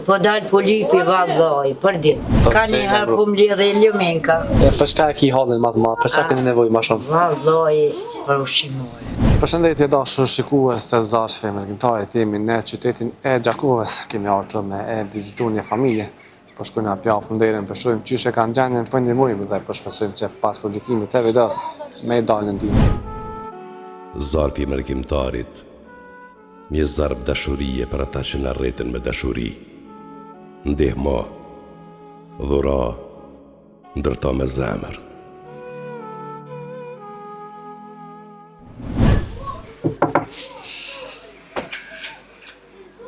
po dal polipi vallaj, për ditë. Ka një herë po mbledh e lëmenka. Për çka e ki hallin më të madh? Për çka keni nevojë më shumë? Vallaj për ushqimore. Përshëndetje dashur shikues të Zarç Femërgjimtarit, jemi në qytetin e Gjakovës, kemi ardhur me e vizituar një familje. Po shkojmë na japim derën, për shojmë çysh e kanë gjendjen, po ndihmojmë dhe po shpresojmë që pas publikimit të videos me dalën ndihmë. Zarç Femërgjimtarit, një zarf dashurie për ata që na rreten me dashuri. Ndihmo, dhura, ndërto me zemër.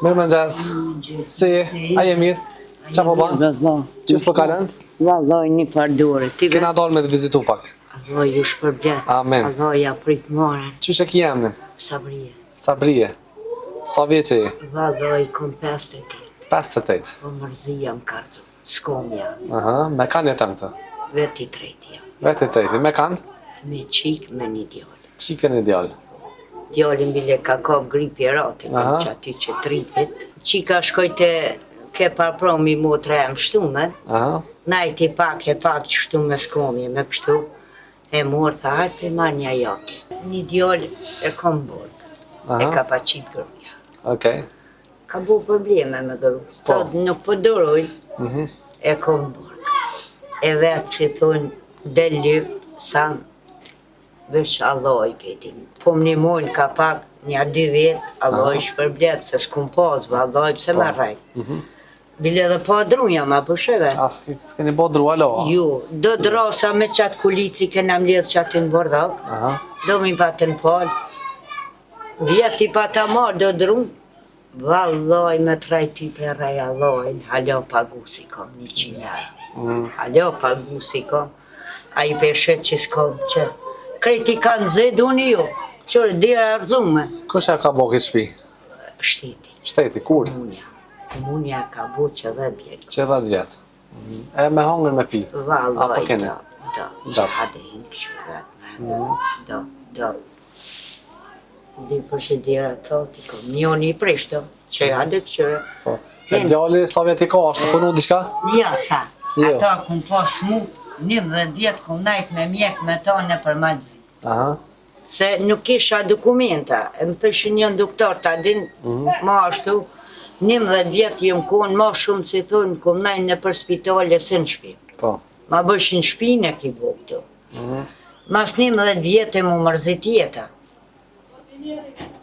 Mirëmëngjes. Si, a je mirë? Qa po ban? Qysh po kalen? Vallaj një fardore. Ti Kena dalë me të vizitu pak. Vallaj ju shpërblet. Amen. Vallaj ja prit more. Qysh e ki emnin? Sabrie. Sabrije. Sa vjeç je? Vallaj kom 58. 58. Po mërzia më kartë. Shkomja. Aha, me kanë jetën këtë? Veti tretja. Vete të ejti, me kanë? Me qik me një djallë. Qikën e djallë. Djallin bile ka kap gripi e rati, Aha. që aty që 30. Qika shkoj të ke parpromi motra e më shtumen. Aha. Najti pak e pak që shtu me skomje, me kështu. E morë, tha, hajtë për marrë një jati. Një djallë e kom borg. E Aha. ka pa qitë gruja. Okej. Ka bu probleme me gru. Po. Thot, nuk përdoroj, e kom borg. E vetë që thonë, del lyp, sa veç Allah i petin. Po më një mojnë ka pak një 2 vetë, Allah i shpërblet, se s'kum pas, Allah i pëse me rajt. Bile dhe pa drunja ma përsheve. As s'keni bo dru, alo? Ju, do drasa me qatë kulici këna mledh qatë në bordhak, Aha. do mi pa të në palë. Vjeti pa ta marë, do drun. Vallaj me trajti të rej Allahin, halo pagusi kom 100 euro. Halo pagusi kom. A i peshet që s'kom që. Kreti kanë zed unë ju, qërë dira arzume. Kush e ka bo këtë shpi? Shteti, Shteti, kur? komunja. Komunja ka bu që dhe bjek. Që 10 vjetë. E me hongër me pi? Vallaj, Apo kene? do, Do. që hade hinë këshu vetë, do. Di për që dira thot, i kom njoni i prishto, që hade këshure. Po. E djalli sa vjetë i ka, është të punu diçka? Ja, sa. Jo. Ata kum pas mu, 11 vjetë kum najt me mjek me ta në përmalzi. Aha. Se nuk kisha dokumenta, e më thëshë një doktor ta din, ma ashtu, 11 vjetë jëmë konë ma shumë si thonë, kum najt në për spitale së në shpi. Po. Ma bëshin shpinë e ki bo këtu. Mas 11 vjetë e mu mërzit jeta.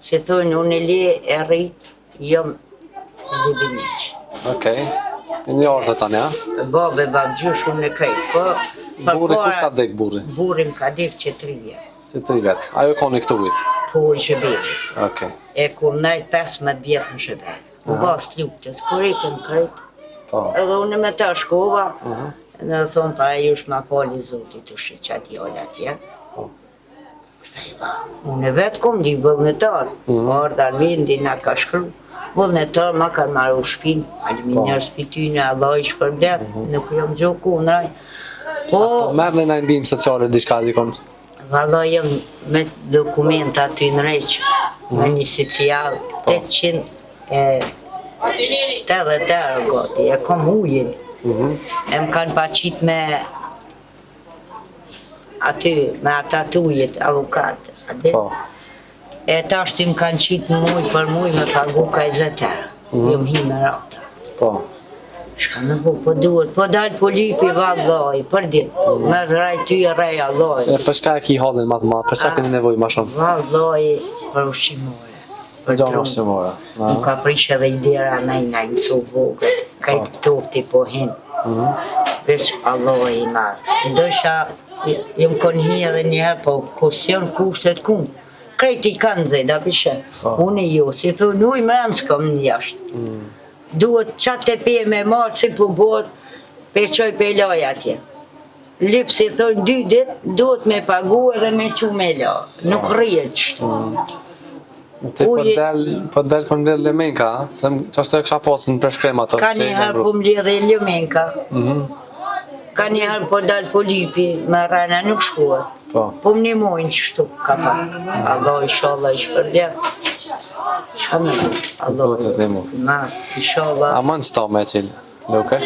Si thonë, unë e le e rrit, jëmë libiniq. Okej. E një orë të tani, ha? Babe, babgjush unë e krejt, po... për Burri, kush ka para- dhek burri? Burim ka dik që 3 vjetë. Që 3 vjetë. Ajo ka një këtu vitë. Po i shëbeli. Okej. E kum najt 15 vjetë në shëbeli. U bas luktet, kur i këm krejt. Po. Edhe unë me ta shkova. Edhe thonë pa e jush ma fali zotit të shë qatë jolla atje. Po. Këthej ba, unë e vetë kum di vëllnetar. Ardha Armendi na ka shkru. Vëllnetar ma kanë marru shpinë. Alminjar s'pityne, Allah i shpërblet. Nuk jam gjoku në raj. Po, Merë në ndihmë sociale diçka dikon? valla jam me dokumenta aty në req. Me një social 880 euro gati, e kom ujin. E më kanë paqit me aty, me ata të ujit, avokatë. Po. E ta shtim kanë qitë muj për muj me pagu ka 20 euro. Jëm hi me rata. Po. Shka me bu, po duhet, po dalë polipi vallaj, për ditë. Me raj ty e rej allaj. E për shka e ki hallin më të madh? Për çka keni nevojë më shumë? Vallaj për ushqimore. Për Gjanë trumë. ushqimore. Nuk ka prish edhe i dera najna i cu vogët, kajtë tofti po hin. Vesh Allah i marë. Ndosha, jem kon hi edhe njëherë, po kusion kushtet kun. Krejt i kanë zej, da pishe. Unë i jo, si thonë, uj më rëndë s'kom një jashtë. Duhet qatë të pe me marë, si po bot, peqoj pe laj atje. Lip si thonë 2 dit, duhet me pagu edhe me qu me la. Nuk rrjet qështu. Ti po del për mbledh lemenka, se qashtu e kisha pasë në përshkrim ato. Ka një herë po mbledh e lëmenka. Ka njëherë po dalë polipi, me rana nuk shkuat. Po më nimojnë qështu ka pa. Allah inshallah i shpërblet. Shame, Zotit një mu. Na, inshallah. Aman që ta me qilë, Luke?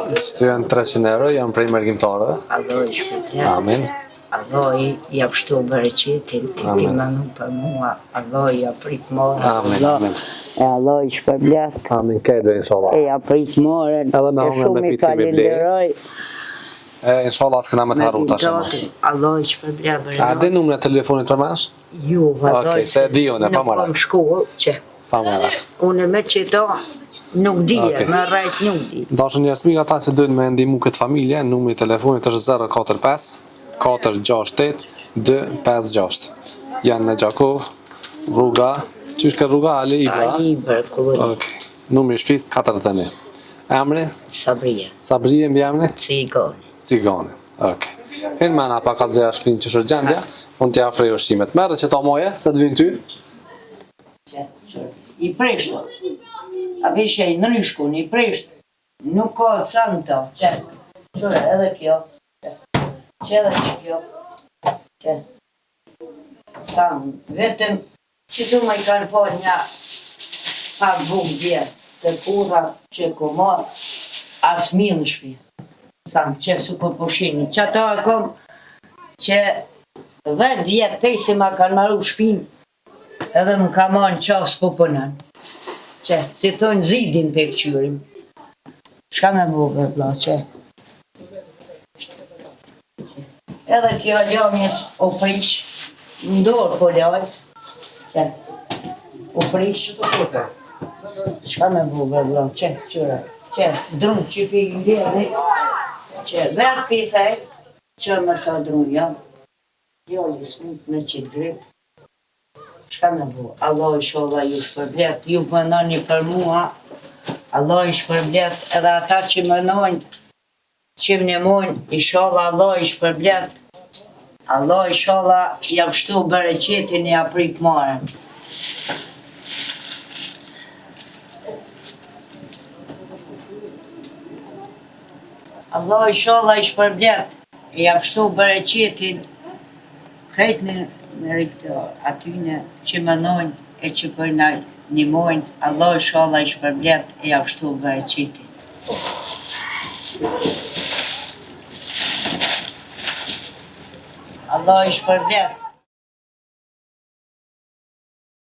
Që të janë 300 euro, janë prej mërgjimtarëve. Allah i shpërblet. Amin. Allah i apështu bereqetin, ti ti mënu për mua. Allah i aprit morën. Amin, amin. E Allah i shpërblet. Amin, kejdo, inshallah. E aprit morën. Edhe me hongre me piti me blej. Inshallah s'këna me të haru tash e mas. Allah i shpërblet. A di numre e telefonit për mesh? Ju, vëllai. Okej, se e di unë, pa mëra. Nuk kam shkollë, që. Pa mëra. Unë me qëta nuk dije, me rajt nuk di. Dashën njerëz mirë ata që dojnë me ndihmu këtë familje, numri i telefonit është 045 468 256. Janë në Gjakov, rruga, qysh ka rruga Ali Ibra? Ali Ibra, kulluri. Okej. Numri i shtëpisë 41. Emri? Sabrije. Sabrije mbi emri? Cigoni. Cigani. Okej. Hinë mana pa ka dzera shpinë që shërë gjendja, unë t'ja afrej ushqimet. Merë që ta moje, se të vinë ty? I preshto. A beshe i nërishkun, i preshto. Nuk ka sanë ta, që. Qore, edhe kjo. Që edhe që kjo. Që. Sanë, vetëm që tu me i kanë po një pak buk djetë, të kura që ku marë, as milë shpi. Sanë, që su kur pushini. Që ata e kom që 10 vjetë pejse ma kanë maru shpinë, edhe më ka marë qafë s'po punën. Që, si thonë zidin për këqyrim. Shka me bove, vla, që. Edhe kjo ljomjes o prish, ndorë po ljoj. Që, o prish. Shka me bove, vla, që, qyre. Që, drunë që për i ndjerë, që vetë pithej, që me tha drunë jam. Jo, smut me qitë grip. Shka me bu? Allah i sholla ju shpërblet, ju mënoni për mua. Allah i shpërblet edhe ata që mënojnë, që më njëmojnë, i sholla Allah i shpërblet. Allah i sholla i apështu bereqetin i aprit marën. Allah i sholla i shpërblet, i apështu bereqetin, krejt në rikëtor, atyne që mënojnë e që për në njëmojnë, Allah i sholla i shpërblet e apështu bereqetin. Allah i shpërblet.